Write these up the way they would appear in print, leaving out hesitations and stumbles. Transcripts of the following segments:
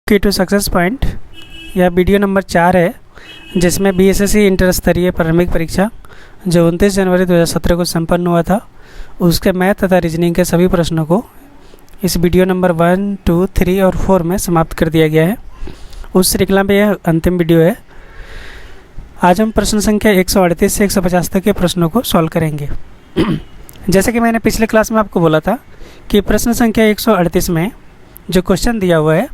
की to success point. यह video number 4 है, जिसमें बीएसएससी इंटर स्तरीय प्रारंभिक परीक्षा जो 29 जनवरी 2017 को संपन्न हुआ था, उसके मैथ तथा रीजनिंग के सभी प्रश्नों को इस वीडियो नंबर 1, 2, 3 और 4 में समाप्त कर दिया गया है। उस श्रृंखला में यह अंतिम वीडियो है। आज हम प्रश्न संख्या 138 से 150 तक के प्रश्नों को सॉल्व करेंगे। जैसे कि मैंने पिछले क्लास में आपको बोला था कि प्रश्न संख्या 138 में जो क्वेश्चन दिया हुआ है,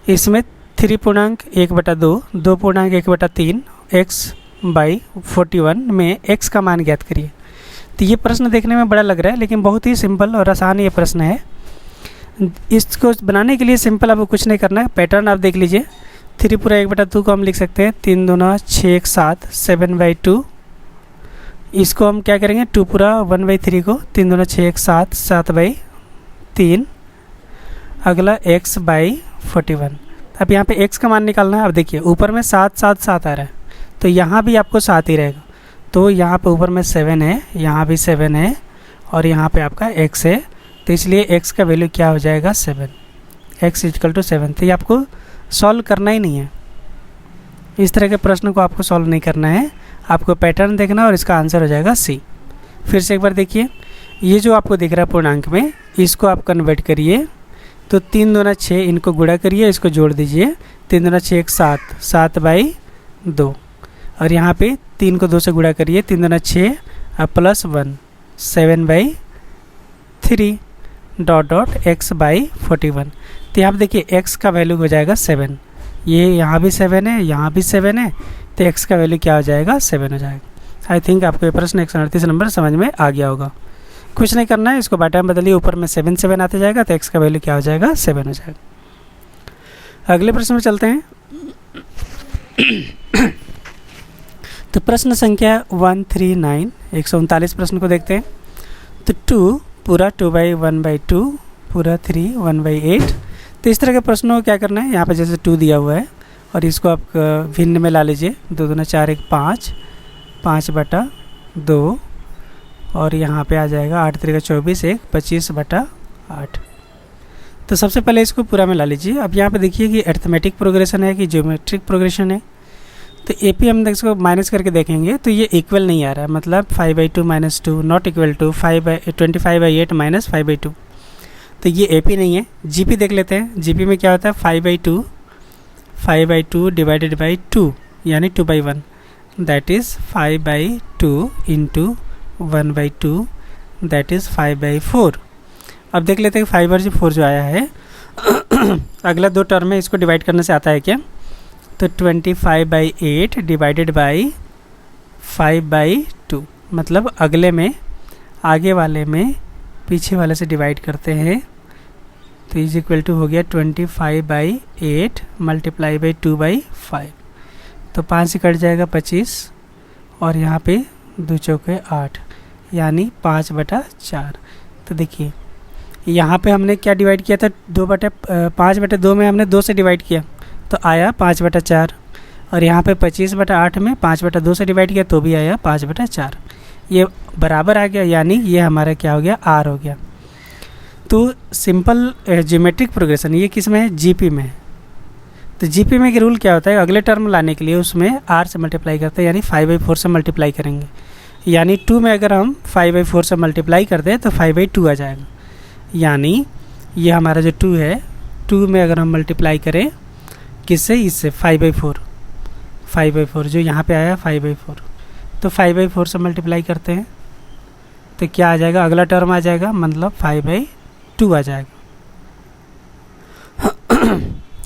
इसमें 3.1/2, 2.1/3 x/41 में x का मान ज्ञात करिए। तो ये प्रश्न देखने में बड़ा लग रहा है, लेकिन बहुत ही सिंपल और आसान ये प्रश्न है। इसको बनाने के लिए सिंपल आपको कुछ नहीं करना है। पैटर्न आप देख लीजिए। 3.1/2 को हम लिख सकते हैं 3 दूना 6 1 7 7/2। इसको हम क्या करेंगे, 2(1/3 को 3 दूना 6 1 7 7/3। अगला x/41। अब यहाँ पे x का मान निकालना है। अब देखिए ऊपर में 7 7 7 आ रहा है, तो यहाँ भी आपको 7 ही रहेगा। तो यहाँ पे ऊपर में 7 है, यहाँ भी 7 है और यहाँ पे आपका x है, तो इसलिए x का वैल्यू क्या हो जाएगा 7। x = 7। तो ये आपको सॉल्व करना ही नहीं है। इस तरह के प्रश्न को आपको सॉल्व नहीं करना है, आपको पैटर्न देखना है और इसका आंसर हो जाएगा C। फिर से एक बार देखिए, ये जो आपको दिख रहा है पूर्णांक में, इसको आप कन्वर्ट करिए। तो 3 दूना 6, इनको गुणा करिए, इसको जोड़ दीजिए। 3 दूना 6 1 7 7/2 और यहाँ पे 3 को 2 से गुणा करिए। 3 दूना 6 +1 7/3 ... x/41। तो यहाँ पे देखिए x का वैल्यू हो जाएगा 7। ये यहाँ भी 7 है, यहाँ भी 7 है, तो x का वैल्यू क्या हो जाएगा 7 हो जाएगा। आई थिंक आपको ये प्रश्न 138 नंबर समझ में आ गया होगा। कुछ नहीं करना है, इसको बाटा में बदलिए, ऊपर में 7 7 आते जाएगा, तो x का वैल्यू क्या हो जाएगा 7 हो जाएगा। अगले प्रश्न में चलते हैं। तो प्रश्न संख्या 139 139 प्रश्न को देखते हैं। तो 2 पूरा 2/1/2 पूरा 3 1/8। तो इस तरह के प्रश्नों को क्या करना है, यहाँ पर जैसे 2 दिया हुआ है और इसको आप भिन्न में ला लीजिए। 2 दूना 4 1 5 5/2 और यहाँ पे आ जाएगा 8 3 24 1 25/8। तो सबसे पहले इसको पूरा में ला लीजिए। अब यहाँ पे देखिए कि अरिथमेटिक प्रोग्रेशन है कि ज्योमेट्रिक प्रोग्रेशन है। तो एपी हम इसको माइनस करके देखेंगे तो ये इक्वल नहीं आ रहा है, मतलब 5/2 - 2 नॉट इक्वल टू 25/8 - 5/2। तो ये एपी नहीं है। जीपी देख लेते हैं। जीपी में क्या होता है, 5/2 / 2 यानी 2/1, दैट इज़ 5/2 × 1/2, दैट इज़ 5/4। अब देख लेते हैं 5 और 4 जो आया है अगला 2 टर्म में इसको डिवाइड करने से आता है क्या, तो 25/8 / 5/2, मतलब अगले में आगे वाले में पीछे वाले से डिवाइड करते हैं, तो इज इक्वल टू हो गया 25/8 × 2/5। तो 5 से कट जाएगा 25 और यहाँ पे 2 चौके 8 यानी 5/4। तो देखिए यहाँ पे हमने क्या डिवाइड किया था, 5/2 में हमने 2 से डिवाइड किया तो आया 5/4 और यहाँ पे 25/8 में 5/2 से डिवाइड किया तो भी आया 5/4। ये बराबर आ गया, यानी ये हमारा क्या हो गया, R हो गया। तो सिंपल ज्योमेट्रिक प्रोग्रेशन ये किस में है, जीपी में है। तो जीपी में कि रूल क्या होता है, अगले टर्म लाने के लिए उसमें R से मल्टीप्लाई करते हैं, यानी 5/4 से मल्टीप्लाई करेंगे। यानी 2 में अगर हम 5/4 से मल्टीप्लाई करते हैं तो 5/2 आ जाएगा। यानी ये हमारा जो 2 है, 2 में अगर हम मल्टीप्लाई करें किससे, इससे 5/4 जो यहाँ पे आया 5/4, तो 5/4 से मल्टीप्लाई करते हैं तो क्या आ जाएगा, अगला टर्म आ जाएगा, मतलब 5/2 आ जाएगा।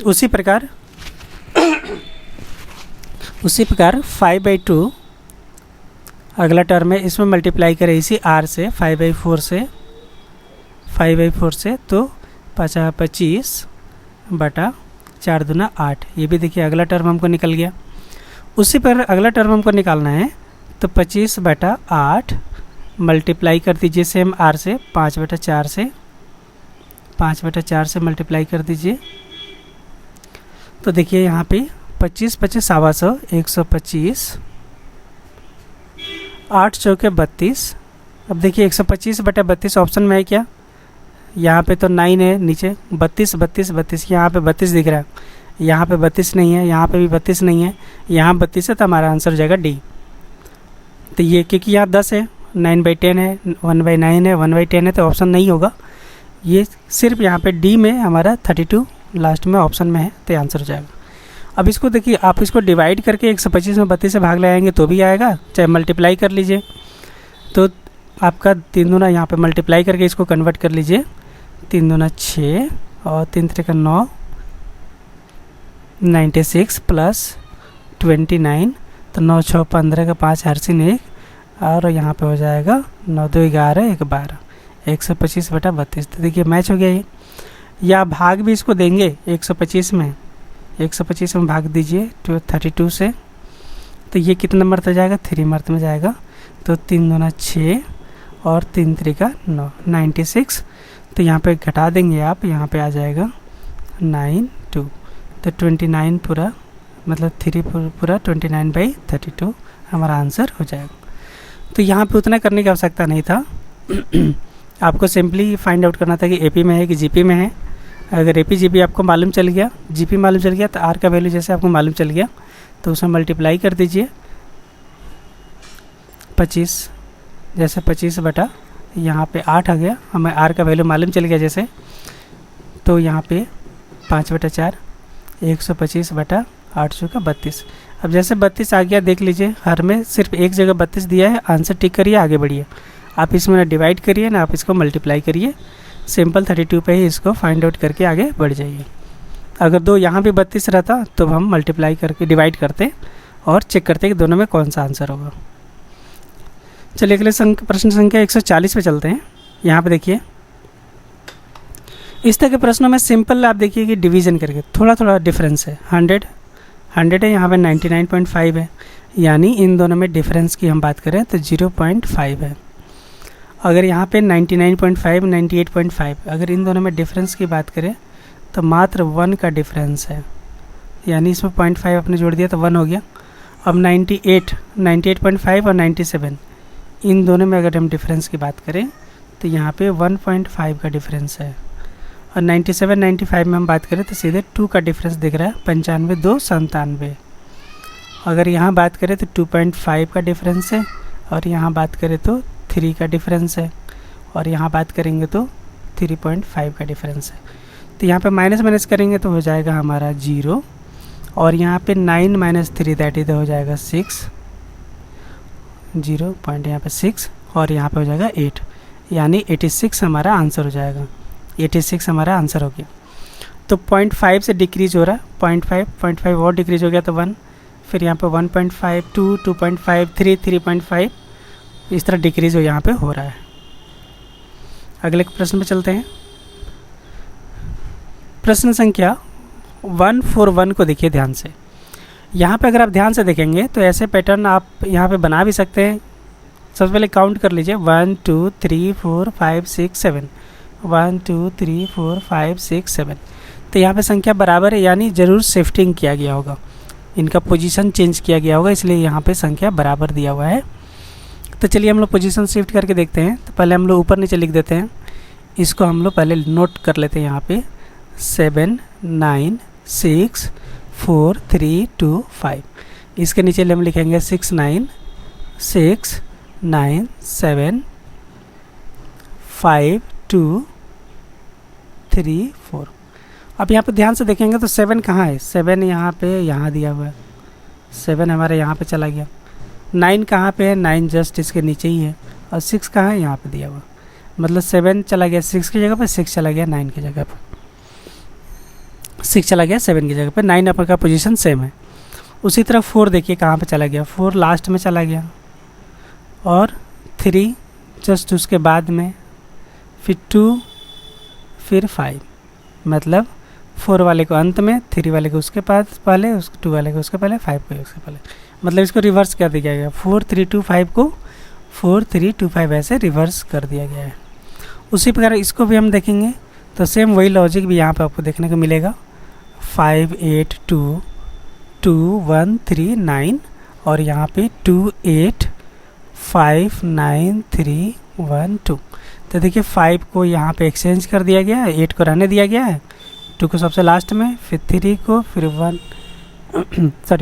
उसी प्रकार 5/2 अगला टर्म है, इसमें मल्टीप्लाई करें इसी R से 5/4 से तो 25/4 दूना 8। ये भी देखिए अगला टर्म हमको निकल गया। उसी पर अगला टर्म हमको निकालना है, तो 25/8 मल्टीप्लाई कर दीजिए सेम R से 5/4 से मल्टीप्लाई कर दीजिए। तो देखिए यहाँ पे 25 25 सवा 125 8 चौके 32। अब देखिए 125/32 ऑप्शन में है क्या, यहाँ पे तो 9 है, नीचे 32 32 32, यहाँ पे 32 दिख रहा है, यहाँ पे 32 नहीं है, यहाँ पे भी 32 नहीं है, यहाँ 32 है, तो हमारा आंसर हो जाएगा डी। तो ये क्योंकि यहाँ 10 है, 9/10 है, 1/9 है, 1/10 है, तो ऑप्शन नहीं होगा। ये सिर्फ यहाँ पे डी में हमारा 32 लास्ट में ऑप्शन में है, तो आंसर हो जाएगा। अब इसको देखिए, आप इसको डिवाइड करके 125 में 32 से भाग लगाएंगे तो भी आएगा, चाहे मल्टीप्लाई कर लीजिए। तो आपका 3 दूना यहाँ पे मल्टीप्लाई करके इसको कन्वर्ट कर लीजिए, 3 दूना 6 और 3 3 का 9, 96 प्लस 29, तो 9 6 15 का 5 हर्सिन 1, और यहाँ पे हो जाएगा 9 2 11 1 12, 125/32। तो देखिए मैच हो गया ये। या भाग भी इसको देंगे 125 में, 125 में भाग दीजिए 32 से, तो ये कितना मर्त हो जाएगा, 3 मर्त में जाएगा। तो 3 दूना 6 और 3 3 का 9, 96। तो यहाँ पे घटा देंगे आप, यहाँ पे आ जाएगा 9 2, तो 29 पूरा, मतलब 3 पूरा 29/32 हमारा आंसर हो जाएगा। तो यहाँ पे उतना करने की आवश्यकता नहीं था। आपको सिंपली फाइंड आउट करना था कि एपी में है कि जीपी में है। अगर एपी जीपी आपको मालूम चल गया, जीपी मालूम चल गया, तो आर का वैल्यू जैसे आपको मालूम चल गया तो उसमें मल्टीप्लाई कर दीजिए 25, जैसे 25 बटा यहाँ पे 8 आ गया, हमें आर का वैल्यू मालूम चल गया जैसे, तो यहाँ पे 5/4, 125/8 का 32। अब जैसे 32 आ गया, देख लीजिए हर में सिर्फ एक जगह 32 दिया है, आंसर टिक करिए, आगे बढ़िए। आप इसमें ना डिवाइड करिए ना आप इसको मल्टीप्लाई करिए, सिंपल 32 पे ही इसको फाइंड आउट करके आगे बढ़ जाइए। अगर दो यहाँ भी 32 रहता तो हम मल्टीप्लाई करके डिवाइड करते और चेक करते कि दोनों में कौन सा आंसर होगा। चलिए अगले प्रश्न संख्या 140 पे चलते हैं। यहाँ पे देखिए, इस तरह के प्रश्नों में सिंपल आप देखिए कि डिवीज़न करके थोड़ा थोड़ा डिफरेंस है। 100 है, यहाँ पे 99.5 है, यानी इन दोनों में डिफरेंस की हम बात करें तो 0.5 है। अगर यहाँ पे 99.5 98.5, अगर इन दोनों में डिफरेंस की बात करें तो मात्र 1 का डिफरेंस है, यानी इसमें 0.5 आपने जोड़ दिया तो 1 हो गया। अब 98.5 और 97, इन दोनों में अगर हम डिफरेंस की बात करें तो यहाँ पे 1.5 का डिफरेंस है। और 97 95 में हम बात करें तो सीधे 2 का डिफरेंस दिख रहा है, 95 2 97। अगर यहाँ बात करें तो 2.5 का डिफरेंस है, और यहाँ बात करें तो 3 का डिफरेंस है, और यहाँ बात करेंगे तो 3.5 का डिफरेंस है। तो यहाँ पे माइनस माइनस करेंगे तो हो जाएगा हमारा 0, और यहाँ पे 9 - 3 दैट इज हो जाएगा 6, 0 पॉइंट यहाँ पे 6, और यहाँ पे हो जाएगा 8, यानी 86 हमारा आंसर हो जाएगा। 86 हमारा आंसर हो गया। तो 0.5 से डिक्रीज हो रहा है, 0.5 और डिक्रीज हो गया तो 1, फिर यहाँ पे 1.5 2 2.5 3 3.5, इस तरह डिक्रीज हो यहाँ पे हो रहा है। अगले प्रश्न पे चलते हैं। प्रश्न संख्या 141 को देखिए ध्यान से। यहाँ पे अगर आप ध्यान से देखेंगे तो ऐसे पैटर्न आप यहाँ पे बना भी सकते हैं। सबसे पहले काउंट कर लीजिए, 1 2 3 4 5 6 7, 1 2 3 4 5 6 7। तो यहाँ पे संख्या बराबर है, यानी ज़रूर शिफ्टिंग किया गया होगा, इनका पोजीशन चेंज किया गया होगा, इसलिए यहाँ पे संख्या बराबर दिया हुआ है। तो चलिए हम लोग पोजीशन शिफ्ट करके देखते हैं। तो पहले हम लोग ऊपर नीचे लिख देते हैं, इसको हम लोग पहले नोट कर लेते हैं। यहाँ पे 7 9 6 4 3 2 5, इसके नीचे हम लिखेंगे 6 9 6 9 7 5 2 3 4। अब यहाँ पे ध्यान से देखेंगे तो 7 कहाँ है, 7 यहाँ पे यहाँ दिया हुआ है, 7 हमारे यहाँ पे चला गया। 9 कहाँ पे है, 9 जस्ट इसके नीचे ही है, और 6 कहाँ है, यहाँ पे दिया हुआ, मतलब 7 चला गया 6 की जगह पे, 6 चला गया 9 की जगह पे, 6 चला गया 7 की जगह पे, 9 अपन का पोजीशन सेम है। उसी तरह 4 देखिए कहाँ पे चला गया, 4 लास्ट में चला गया, और 3 जस्ट उसके बाद में, फिर 2, फिर 5, मतलब 4 वाले को अंत में, 3 वाले को उसके पास पहले, 2 वाले को उसके पहले, 5 को उसके पहले, मतलब इसको रिवर्स कर दिया गया। 4 3 2 5 को 4 3 2 5 ऐसे रिवर्स कर दिया गया है। उसी प्रकार इसको भी हम देखेंगे तो सेम वही लॉजिक भी यहाँ पे आपको देखने को मिलेगा। 5 8 2 2 1 3 9, और यहाँ पे 2 8 5 9 3 1 2। तो देखिए 5 को यहाँ पे एक्सचेंज कर दिया गया है, 8 को रहने दिया गया है, 2 को सबसे लास्ट में, फिर 3 को, फिर 1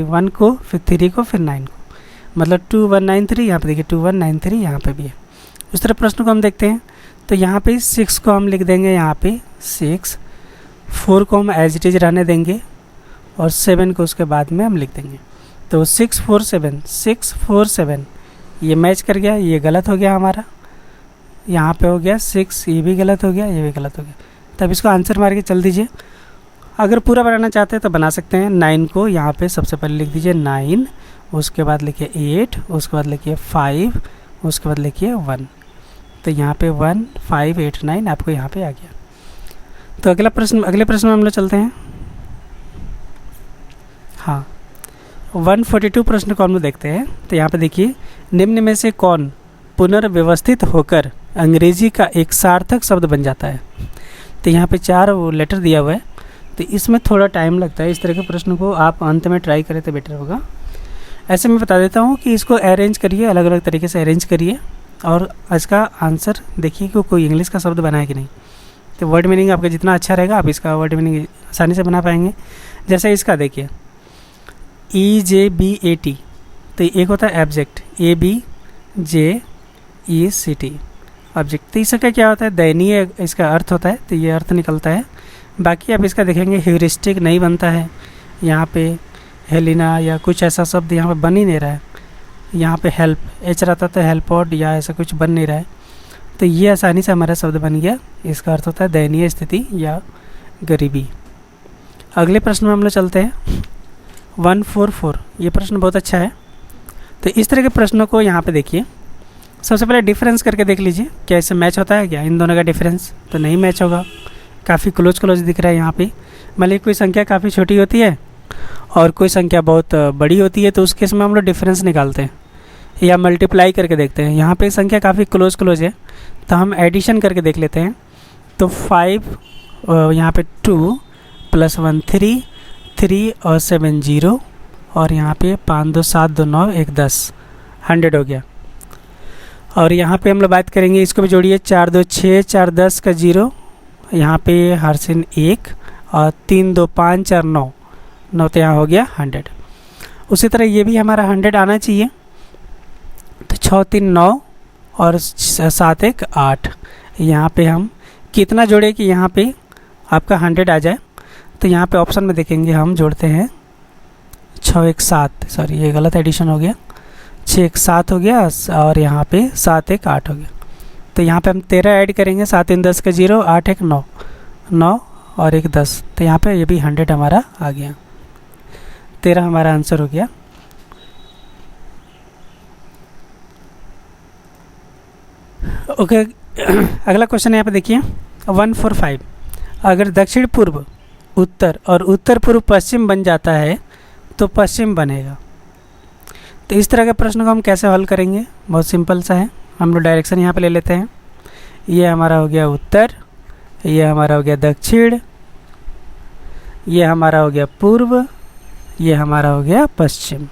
1 को, फिर 3 को, फिर 9 को, मतलब 2193। यहाँ पे देखिए 2193 यहाँ पे भी है। उस तरह प्रश्न को हम देखते हैं। तो यहाँ पे 6 को हम लिख देंगे यहाँ पे 6, 4 को हम एज इट इज रहने देंगे और 7 को उसके बाद में हम लिख देंगे। तो 647 ये मैच कर गया, ये गलत हो गया हमारा, यहाँ पे हो गया 6, ये भी गलत हो गया, ये भी गलत हो गया। तब इसको आंसर मार के चल दीजिए। अगर पूरा बनाना चाहते हैं तो बना सकते हैं। 9 को यहाँ पे सबसे पहले लिख दीजिए 9, उसके बाद लिखिए 8, उसके बाद लिखिए 5, उसके बाद लिखिए 1। तो यहाँ पे 1 5 8 9 आपको यहाँ पे आ गया। तो अगले प्रश्न में हम लोग चलते हैं। हाँ, 142 प्रश्न को हम लोग देखते हैं। तो यहाँ पे देखिए, निम्न में से कौन पुनर्व्यवस्थित होकर अंग्रेजी का एक सार्थक शब्द बन जाता है। तो यहाँ पे 4 लेटर दिया हुआ है, तो इसमें थोड़ा टाइम लगता है। इस तरह के प्रश्न को आप अंत में ट्राई करें तो बेटर होगा। ऐसे मैं बता देता हूँ कि इसको अरेंज करिए, अलग अलग तरीके से अरेंज करिए और इसका आंसर देखिए कि कोई इंग्लिश का शब्द बना है कि नहीं। तो वर्ड मीनिंग आपका जितना अच्छा रहेगा आप इसका वर्ड मीनिंग आसानी से बना पाएंगे। जैसे इसका देखिए EJBAT, तो एक होता है एब्जेक्ट, ABJECT ऑब्जेक्ट। तो इसका क्या होता है, दयनीय इसका अर्थ होता है, तो ये अर्थ निकलता है। बाकी आप इसका देखेंगे ह्यूरिस्टिक नहीं बनता है, यहाँ पे हेलिना या कुछ ऐसा शब्द यहाँ पे बन ही नहीं रहा है। यहाँ पे हेल्प एच रहता तो हेल्पॉड या ऐसा कुछ बन नहीं रहा है। तो ये आसानी से हमारा शब्द बन गया। इसका अर्थ होता है दयनीय स्थिति या गरीबी। अगले प्रश्न में हम लोग चलते हैं। 144 ये प्रश्न बहुत अच्छा है। तो इस तरह के प्रश्नों को यहाँ पे देखिए, सबसे पहले डिफरेंस करके देख लीजिए क्या इससे मैच होता है क्या इन दोनों का डिफरेंस। तो नहीं मैच होगा, काफ़ी क्लोज दिख रहा है यहाँ पे। मान लीजिए कोई संख्या काफ़ी छोटी होती है और कोई संख्या बहुत बड़ी होती है, तो उस केस में हम लोग डिफरेंस निकालते हैं या मल्टीप्लाई करके देखते हैं। यहाँ पे संख्या काफ़ी क्लोज है, तो हम एडिशन करके देख लेते हैं। तो 5 यहाँ पे 2 + 1 3 और 7 0 और यहाँ पे 5 2 7 2 9 1 10 100 हो गया। और यहाँ पे हम लोग बात करेंगे, इसको भी जोड़िए, 4 2 6 4 10 का 0, यहाँ पे हरसिन 1 और 3 2 5 4 9 तो यहाँ हो गया 100। उसी तरह ये भी हमारा 100 आना चाहिए। तो 6 3 9 और 7 1 8, यहाँ पे हम कितना जोड़े कि यहाँ पे आपका 100 आ जाए। तो यहाँ पे ऑप्शन में देखेंगे हम जोड़ते हैं 6 1 7, सॉरी ये गलत एडिशन हो गया, 6 1 7 हो गया और यहाँ पे 7 1 8 हो गया। तो यहाँ पे हम 13 ऐड करेंगे, 7 3 10 का 0, 8 1 9 9 और 1 10। तो यहाँ पे ये भी 100 हमारा आ गया, 13 हमारा आंसर हो गया। ओके अगला क्वेश्चन यहाँ पे देखिए 145, अगर दक्षिण पूर्व उत्तर और उत्तर पूर्व पश्चिम बन जाता है तो पश्चिम बनेगा। तो इस तरह के प्रश्न को हम कैसे हल करेंगे, बहुत सिंपल सा है। हम लोग डायरेक्शन यहाँ पे ले लेते हैं। ये हमारा हो गया उत्तर, ये हमारा हो गया दक्षिण, ये हमारा हो गया पूर्व, ये हमारा हो गया पश्चिम।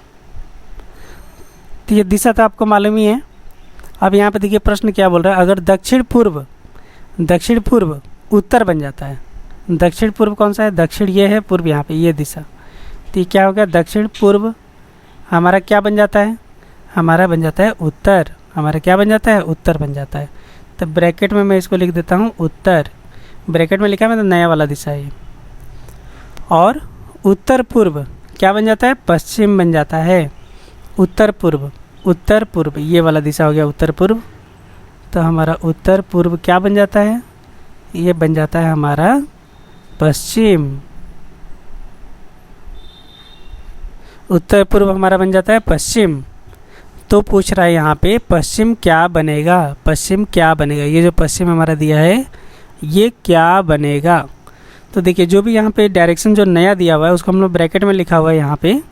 तो ये दिशा तो आपको मालूम ही है। अब यहाँ पे देखिए प्रश्न क्या बोल रहा है, अगर दक्षिण पूर्व उत्तर बन जाता है। दक्षिण पूर्व कौन सा है, दक्षिण ये है, पूर्व यहाँ पे ये दिशा। तो ये क्या हो गया, दक्षिण पूर्व हमारा क्या बन जाता है, हमारा बन जाता है उत्तर। हमारा क्या बन जाता है, उत्तर बन जाता है। तो ब्रैकेट में मैं इसको लिख देता हूँ उत्तर, ब्रैकेट में लिखा है मतलब नया वाला दिशा है। और उत्तर पूर्व क्या बन जाता है, पश्चिम बन जाता है। उत्तर पूर्व ये वाला दिशा हो गया उत्तर पूर्व। तो हमारा उत्तर पूर्व क्या बन जाता है, ये बन जाता है हमारा पश्चिम। उत्तर पूर्व हमारा बन जाता है पश्चिम। तो पूछ रहा है यहाँ पे पश्चिम क्या बनेगा, पश्चिम क्या बनेगा। ये जो पश्चिम हमारा दिया है ये क्या बनेगा। तो देखिए जो भी यहाँ पे डायरेक्शन जो नया दिया हुआ है उसको हम लोग ब्रैकेट में लिखा हुआ है यहाँ पे,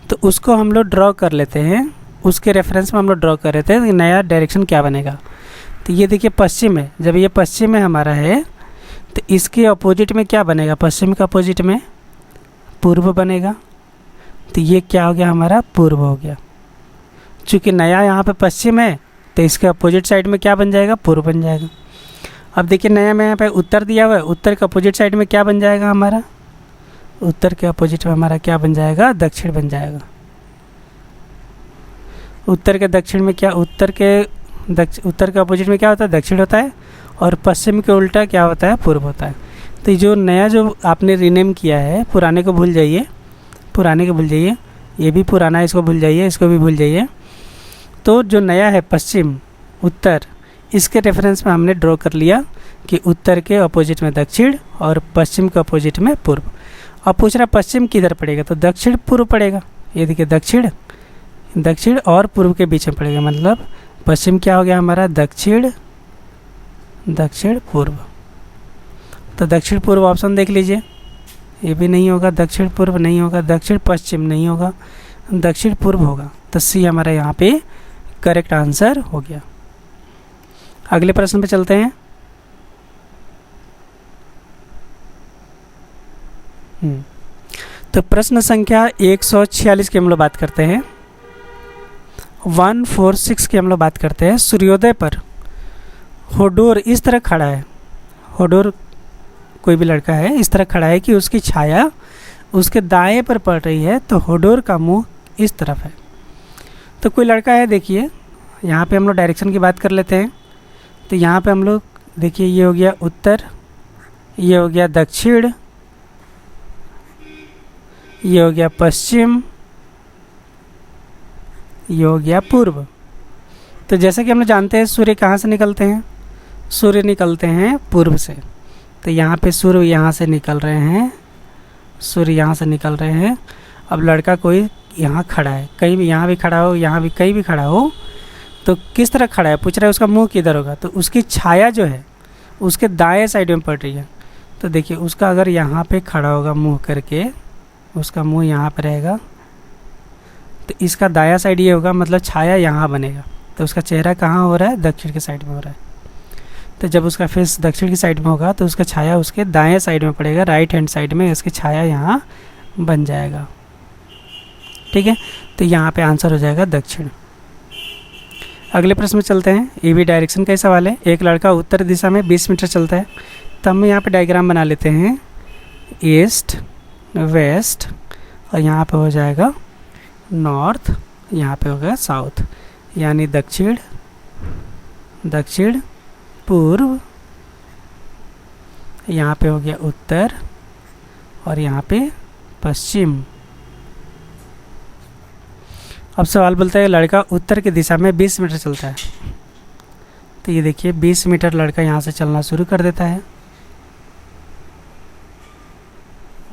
तो उसको हम लोग ड्रॉ कर लेते हैं। उसके रेफरेंस में हम लोग ड्रॉ कर लेते हैं कि नया डायरेक्शन क्या बनेगा। तो ये देखिए पश्चिम है, जब ये पश्चिम में हमारा है तो इसके अपोजिट में क्या बनेगा, पश्चिम के अपोजिट में पूर्व बनेगा। तो ये क्या हो गया, हमारा पूर्व हो गया। चूँकि नया यहाँ पे पश्चिम है तो इसके अपोजिट साइड में क्या बन जाएगा, पूर्व बन जाएगा। अब देखिए नया में यहाँ पे उत्तर दिया हुआ है, उत्तर के अपोजिट साइड में क्या बन जाएगा हमारा, उत्तर के अपोजिट में हमारा क्या बन जाएगा, दक्षिण बन जाएगा। उत्तर के दक्षिण में क्या, उत्तर के अपोजिट में क्या होता है, दक्षिण होता है, और पश्चिम के उल्टा क्या होता है, पूर्व होता है। तो जो नया जो आपने रीनेम किया है, पुराने को भूल जाइए, पुराने को भूल जाइए, ये भी पुराना है, इसको भूल जाइए, इसको भी भूल जाइए। तो जो नया है पश्चिम उत्तर, इसके रेफरेंस में हमने ड्रॉ कर लिया कि उत्तर के अपोजिट में दक्षिण और पश्चिम के अपोजिट में पूर्व। अब पूछ रहा पश्चिम किधर पड़ेगा, तो दक्षिण पूर्व पड़ेगा। ये देखिए दक्षिण और पूर्व के बीच में पड़ेगा, मतलब पश्चिम क्या हो गया हमारा, दक्षिण पूर्व। तो दक्षिण पूर्व ऑप्शन देख लीजिए, ये भी नहीं होगा, दक्षिण पूर्व नहीं होगा, दक्षिण पश्चिम नहीं होगा, दक्षिण पूर्व होगा। तो सी हमारा यहाँ पे करेक्ट आंसर हो गया। अगले प्रश्न पे चलते हैं। तो प्रश्न संख्या 146 की हम लोग बात करते हैं, 146 की हम लोग बात करते हैं। सूर्योदय पर होडोर इस तरह खड़ा है, होडोर कोई भी लड़का है इस तरह खड़ा है कि उसकी छाया उसके दाएं पर पड़ रही है, तो होडोर का मुंह इस तरफ है। तो कोई लड़का है, देखिए यहाँ पे हम लोग डायरेक्शन की बात कर लेते हैं। तो यहाँ पे हम लोग देखिए, ये हो गया उत्तर, ये हो गया दक्षिण, ये हो गया पश्चिम, ये हो गया पूर्व। तो जैसा कि हम लोग जानते हैं सूर्य कहाँ से निकलते हैं, सूर्य निकलते हैं पूर्व से। तो यहाँ पे सूर्य यहाँ से निकल रहे हैं, सूर्य यहाँ से निकल रहे हैं। अब लड़का कोई यहाँ खड़ा है, कहीं भी, यहाँ भी खड़ा हो, यहाँ भी, कहीं भी खड़ा हो, तो किस तरह खड़ा है पूछ रहा है, उसका मुंह किधर होगा। तो उसकी छाया जो है उसके दाएं साइड में पड़ रही है। तो देखिए उसका अगर यहाँ पे खड़ा होगा मुंह करके, उसका मुंह यहाँ पर रहेगा, तो इसका दायां साइड ये होगा, मतलब छाया यहाँ बनेगा। तो उसका चेहरा कहाँ हो रहा है, दक्षिण के साइड में हो रहा है। तो जब उसका फेस दक्षिण की साइड में होगा तो उसका छाया उसके दाएं साइड में पड़ेगा, राइट हैंड साइड में उसकी छाया यहाँ बन जाएगा। ठीक है, तो यहाँ पे आंसर हो जाएगा दक्षिण। अगले प्रश्न में चलते हैं। ये भी डायरेक्शन का ही सवाल है। एक लड़का उत्तर दिशा में 20 मीटर चलता है, तो हम यहाँ पे डायग्राम बना लेते हैं, ईस्ट वेस्ट, और यहाँ पे हो जाएगा नॉर्थ, यहाँ पे होगा साउथ, यानी दक्षिण पूर्व, यहाँ पे हो गया उत्तर, और यहाँ पे पश्चिम। अब सवाल बोलता है लड़का उत्तर की दिशा में 20 मीटर चलता है। तो ये देखिए 20 मीटर लड़का यहाँ से चलना शुरू कर देता है,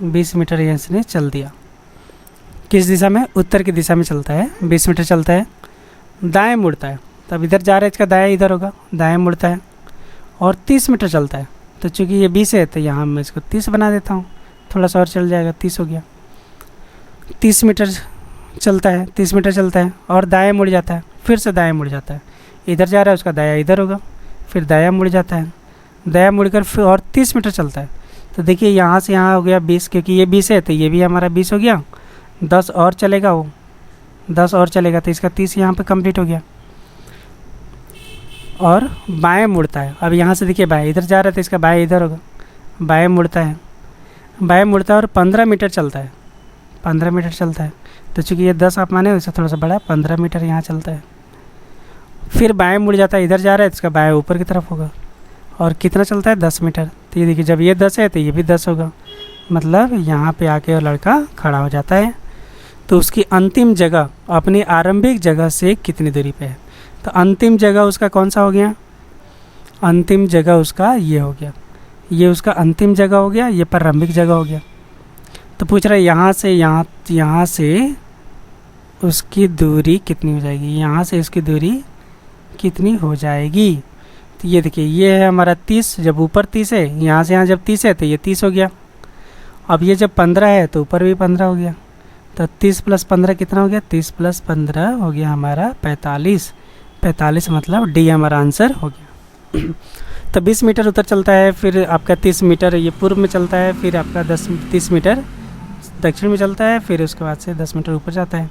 20 मीटर यहाँ से चल दिया। किस दिशा में, उत्तर की दिशा में चलता है, 20 मीटर चलता है, दाएं मुड़ता है। तब इधर जा रहा है, इसका दायां इधर होगा, दाएं मुड़ता है, और 30 मीटर चलता है। तो चूँकि ये 20 है तो यहाँ मैं इसको 30 बना देता हूँ, थोड़ा सा और चल जाएगा, 30 हो गया। 30 मीटर चलता है, 30 मीटर चलता है और दाएं मुड़ जाता है, फिर से दाएं मुड़ जाता है, इधर जा रहा है उसका दायां इधर होगा, फिर दायां मुड़ जाता है, दायां मुड़कर फिर और 30 मीटर चलता है। तो देखिए यहाँ से यहाँ हो गया 20, क्योंकि ये 20 है तो ये भी हमारा 20 हो गया, 10 और चलेगा, वो 10 और चलेगा, तो इसका 30 यहाँ पे कंप्लीट हो गया। और बाएं मुड़ता है, अब यहाँ से देखिए बाएं इधर जा रहा है तो इसका बाएं इधर होगा, बाएं मुड़ता है, बाएं मुड़ता है और 15 मीटर चलता है, 15 मीटर चलता है। तो चूँकि ये 10 आप माने, इससे थोड़ा सा बड़ा, 15 मीटर यहाँ चलता है, फिर बाएं मुड़ जाता है, इधर जा रहा है तो इसका बाएं ऊपर की तरफ होगा, और कितना चलता है, 10 मीटर। तो ये देखिए जब ये 10 है तो ये भी 10 होगा, मतलब यहाँ पे आके लड़का खड़ा हो जाता है। तो उसकी अंतिम जगह अपनी आरंभिक जगह से कितनी दूरी पे है, तो अंतिम जगह उसका कौन सा हो गया, अंतिम जगह उसका ये हो गया, ये उसका अंतिम जगह हो गया, ये प्रारंभिक जगह हो गया। तो पूछ रहा है यहाँ से उसकी दूरी कितनी हो जाएगी, यहाँ से उसकी दूरी कितनी हो जाएगी। तो ये देखिए ये है हमारा 30, जब ऊपर 30 है, यहाँ से यहाँ जब 30 है तो ये 30 हो गया। अब ये जब 15 है तो ऊपर भी 15 हो गया, तो 30 + 15 कितना हो गया, 30 + 15 हो गया हमारा 45, 45 मतलब डी हमारा आंसर हो गया। तो 20 मीटर उत्तर चलता है, फिर आपका 30 मीटर ये पूर्व में चलता है, फिर आपका 30 मीटर दक्षिण में चलता है, फिर उसके बाद से 10 मीटर ऊपर जाता है।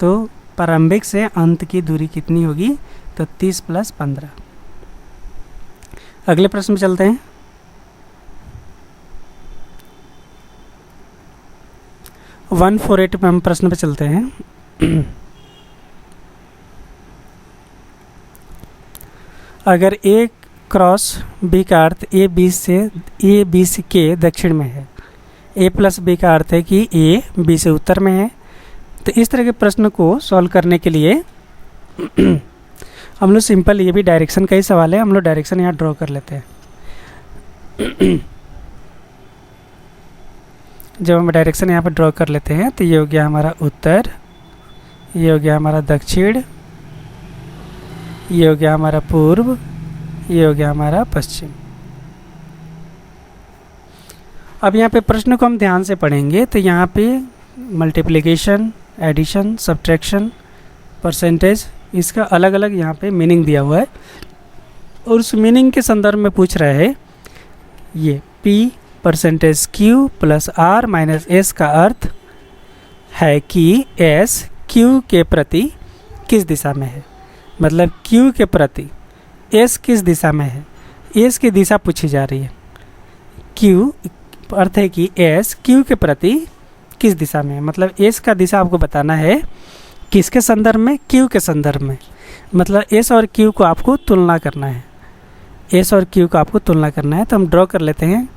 तो प्रारंभिक से अंत की दूरी कितनी होगी, तो 30 + 15। अगले प्रश्न में चलते हैं। वन 480 में हम प्रश्न पे चलते हैं। अगर ए क्रॉस बी का अर्थ ए बी सी के दक्षिण में है, ए प्लस बी का अर्थ है कि ए बी से उत्तर में है, तो इस तरह के प्रश्न को सॉल्व करने के लिए हम लोग सिंपल, ये भी डायरेक्शन का ही सवाल है, हम लोग डायरेक्शन यहाँ ड्रॉ कर लेते हैं। जब हम डायरेक्शन यहाँ पर ड्रॉ कर लेते हैं तो ये हो गया हमारा उत्तर, ये हो गया हमारा दक्षिण, ये हो गया हमारा पूर्व, ये हो गया हमारा पश्चिम। अब यहाँ पे प्रश्न को हम ध्यान से पढ़ेंगे तो यहाँ पे मल्टीप्लिकेशन, एडिशन, सब्ट्रैक्शन, परसेंटेज, इसका अलग अलग यहाँ पे मीनिंग दिया हुआ है और उस मीनिंग के संदर्भ में पूछ रहा है ये P percentage Q plus R minus S का अर्थ है कि S Q के प्रति किस दिशा में है। मतलब Q के प्रति S किस दिशा में है, S की दिशा पूछी जा रही है। Q अर्थ है कि S Q के प्रति किस दिशा में है, मतलब S का दिशा आपको बताना है किसके संदर्भ में, Q के संदर्भ में। मतलब S और Q को आपको तुलना करना है, S और Q को आपको तुलना करना है। तो हम ड्रॉ कर लेते हैं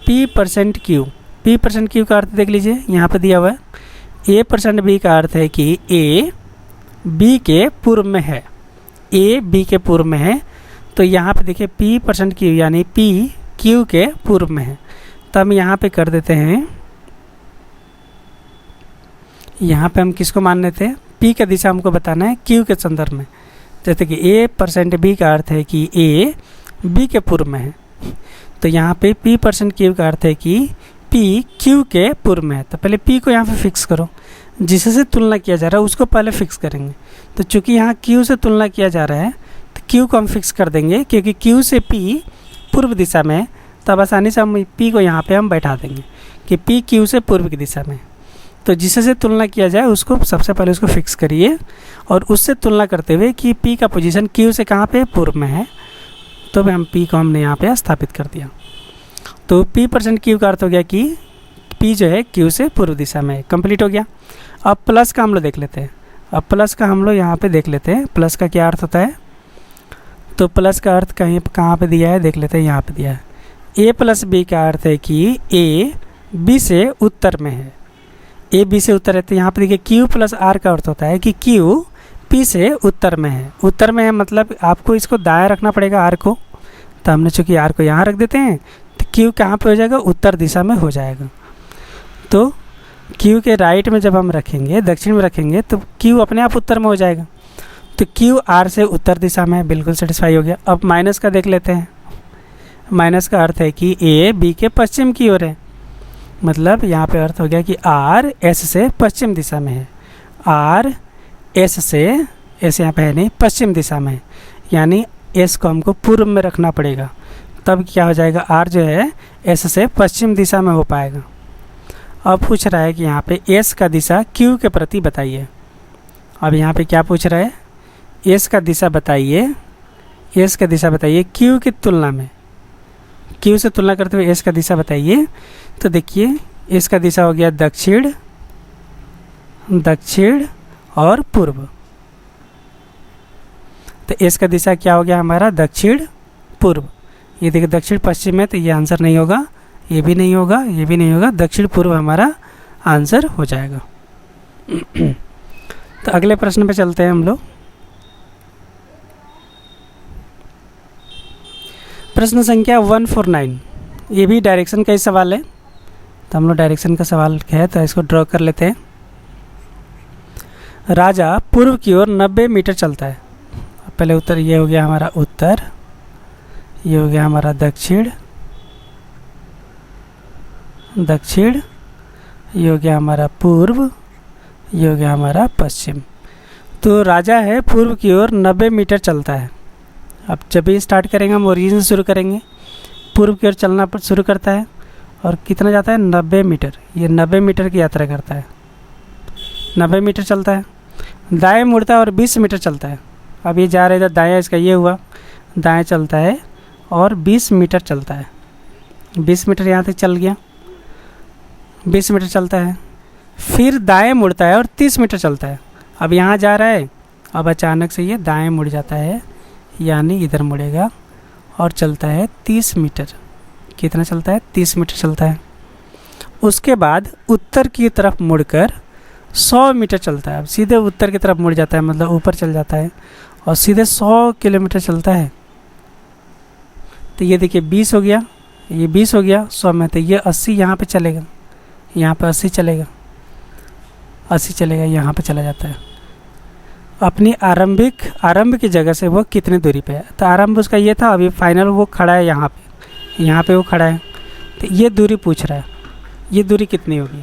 P percent Q। P percent Q का अर्थ देख लीजिए, यहाँ पे दिया हुआ है। A परसेंट B का अर्थ है कि A B के पूर्व में है, A B के पूर्व में है। तो यहाँ पे देखिए P परसेंट Q यानी P Q के पूर्व में है। तो हम यहाँ पे कर देते हैं, यहाँ पे हम किसको मान लेते हैं, P का दिशा हमको बताना है Q के संदर्भ में। जैसे कि A परसेंट B का अर्थ है कि A B के पूर्व में है, तो यहाँ पे P परसेंट Q का अर्थ है कि P Q के पूर्व में है। तो पहले P को यहाँ पे फिक्स करो, जिससे तुलना किया जा रहा है उसको पहले फिक्स करेंगे। तो चूँकि यहाँ Q से तुलना किया जा रहा है तो Q को हम फिक्स कर देंगे, क्योंकि Q से P पूर्व दिशा में है, तब आसानी से हम P को यहाँ पे हम बैठा देंगे कि P Q से पूर्व की दिशा में। तो जिससे तुलना किया जाए उसको सबसे पहले उसको फिक्स करिए और उससे तुलना करते हुए कि P का पोजीशन Q से कहाँ पे पूर्व में है, तो हम P को हमने यहाँ पे स्थापित कर दिया। तो P परसेंट Q का अर्थ हो गया कि P जो है Q से पूर्व दिशा में है। कंप्लीट हो गया। अब प्लस का हम लोग देख लेते हैं। अब प्लस का हम लोग यहाँ पे देख लेते हैं, प्लस का क्या अर्थ होता है। तो प्लस का अर्थ कहीं कहाँ पे दिया है देख लेते हैं, यहाँ पे दिया है। A प्लस B का अर्थ है कि A B से उत्तर में है, A B से उत्तर है। तो यहाँ पे देखिए Q प्लस R का अर्थ होता है कि Q P से उत्तर में है। उत्तर में है मतलब आपको इसको दाएं रखना पड़ेगा R को, तो हमने चूँकि R को यहाँ रख देते हैं तो Q कहाँ पे हो जाएगा, उत्तर दिशा में हो जाएगा। तो Q के राइट में जब हम रखेंगे, दक्षिण में रखेंगे, तो Q अपने आप उत्तर में हो जाएगा। तो Q R से उत्तर दिशा में है, बिल्कुल सेटिस्फाई हो गया। अब माइनस का देख लेते हैं। माइनस का अर्थ है कि A B के पश्चिम की ओर है, मतलब यहाँ पे अर्थ हो गया कि R S से पश्चिम दिशा में है, R S से, S यहाँ पे है नहीं, पश्चिम दिशा में है, यानी S को हमको पूर्व में रखना पड़ेगा, तब क्या हो जाएगा, R जो है S से पश्चिम दिशा में हो पाएगा। अब पूछ रहा है कि यहाँ पे S का दिशा Q के प्रति बताइए। अब यहाँ पे क्या पूछ रहा है, S का दिशा बताइए, S का दिशा बताइए Q की तुलना में, Q से तुलना करते हुए S का दिशा बताइए। तो देखिए S का दिशा हो गया दक्षिण, दक्षिण और पूर्व। तो S का दिशा क्या हो गया हमारा, दक्षिण पूर्व। ये देखिए दक्षिण पश्चिम है, तो ये आंसर नहीं होगा, ये भी नहीं होगा, ये भी नहीं होगा, दक्षिण पूर्व हमारा आंसर हो जाएगा। तो अगले प्रश्न पे चलते हैं हम लोग। प्रश्न संख्या 149, ये भी डायरेक्शन का ही सवाल है, तो हम लोग डायरेक्शन का सवाल है तो इसको ड्रॉ कर लेते हैं। राजा पूर्व की ओर 90 मीटर चलता है। पहले उत्तर, ये हो गया हमारा उत्तर, ये हो गया हमारा दक्षिण, दक्षिण, ये हो गया हमारा पूर्व, ये हो गया हमारा पश्चिम। तो राजा है पूर्व की ओर 90 मीटर चलता है। अब जब भी स्टार्ट करेंगे हम ओरिजिन से शुरू करेंगे, पूर्व की ओर चलना शुरू करता है और कितना जाता है, 90 मीटर। ये 90 मीटर की यात्रा करता है, 90 मीटर चलता है। दाएं मुड़ता है और 20 मीटर चलता है। अब ये जा रहा है इधर दाएं, इसका ये हुआ, दाएं चलता है और 20 मीटर चलता है। 20 मीटर यहाँ तक चल गया, 20 मीटर चलता है, फिर दाएं मुड़ता है और 30 मीटर चलता है। अब यहाँ जा रहा है, अब अचानक से ये दाएं मुड़ जाता है, यानी इधर मुड़ेगा और चलता है 30 मीटर। कितना चलता है? 30 मीटर चलता है। उसके बाद उत्तर की तरफ मुड़कर 100 मीटर चलता है। अब सीधे उत्तर की तरफ मुड़ जाता है, मतलब ऊपर चल जाता है और सीधे 100 किलोमीटर चलता है। तो ये देखिए 20 हो गया, ये 20 हो गया 100 में, तो ये 80 यहाँ पे चलेगा, यहाँ पे 80 चलेगा, 80 चलेगा, यहाँ पे चला जाता है। अपनी आरंभ की जगह से वो कितनी दूरी पे है? तो आरंभ उसका ये था, अभी फाइनल वो खड़ा है यहाँ पे वो खड़ा है। तो ये दूरी पूछ रहा है, ये दूरी कितनी होगी?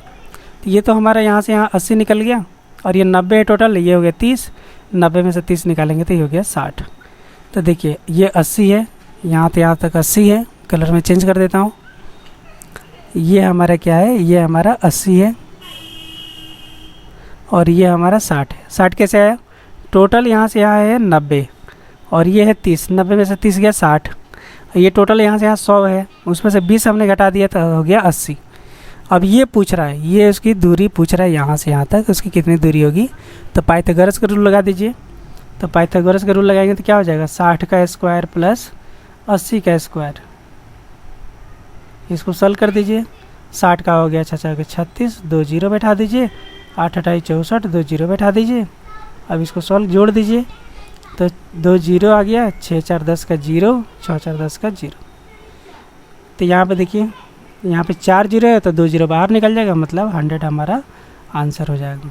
तो ये तो हमारा यहाँ से यहाँ 80 निकल गया और ये 90 है टोटल, ये हो गया 30, 90 में से 30 निकालेंगे तो ये हो गया 60। तो देखिए ये 80 है, यहाँ तो यहाँ तक 80 है, कलर में चेंज कर देता हूँ। ये हमारा क्या है? ये हमारा 80 है और ये हमारा 60 है। 60 कैसे आया? टोटल यहाँ से यहाँ है 90 और ये है 30, 90 में से 30 गया 60, ये टोटल यहाँ से यहाँ 100 है, उसमें से 20 हमने घटा दिया तो हो गया 80। अब ये पूछ रहा है, ये उसकी दूरी पूछ रहा है यहाँ से यहाँ तक, उसकी कितनी दूरी होगी? तो पाइथागोरस का रूल लगा दीजिए। तो पाइथागोरस का रूल लगाएंगे तो क्या हो जाएगा? 60 का स्क्वायर प्लस 80 का स्क्वायर। इसको सॉल्व कर दीजिए। 60 का हो गया 36, 2 जीरो बैठा दीजिए, 8 अठाई 64, 2 जीरो बैठा दीजिए। अब इसको सॉल्व जोड़ दीजिए तो 2 जीरो आ गया, 6 4 10 का 0, 6 4 10 का 0। तो यहाँ पे देखिए, यहाँ पे 4 जीरो है तो 2 जीरो बाहर निकल जाएगा, मतलब 100 हमारा आंसर हो जाएगा।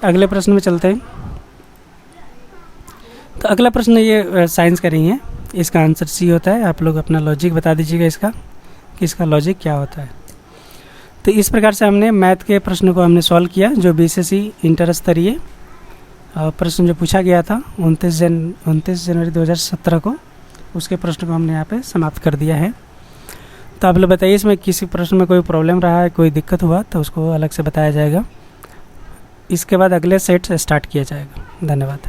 अगले प्रश्न में चलते हैं। तो अगला प्रश्न ये साइंस का नहीं है, इसका आंसर सी होता है। आप लोग अपना लॉजिक बता दीजिएगा इसका, कि इसका लॉजिक क्या होता है। तो इस प्रकार से हमने मैथ के प्रश्न को हमने सॉल्व किया, जो BCSE इंटर स्तरीय प्रश्न जो पूछा गया था 29 जनवरी 2017 को, उसके प्रश्न को हमने यहाँ पे समाप्त कर दिया है। तो आप लोग बताइए इसमें किसी प्रश्न में कोई प्रॉब्लम रहा है, कोई दिक्कत हुआ तो उसको अलग से बताया जाएगा। इसके बाद अगले सेट स्टार्ट किया जाएगा। धन्यवाद।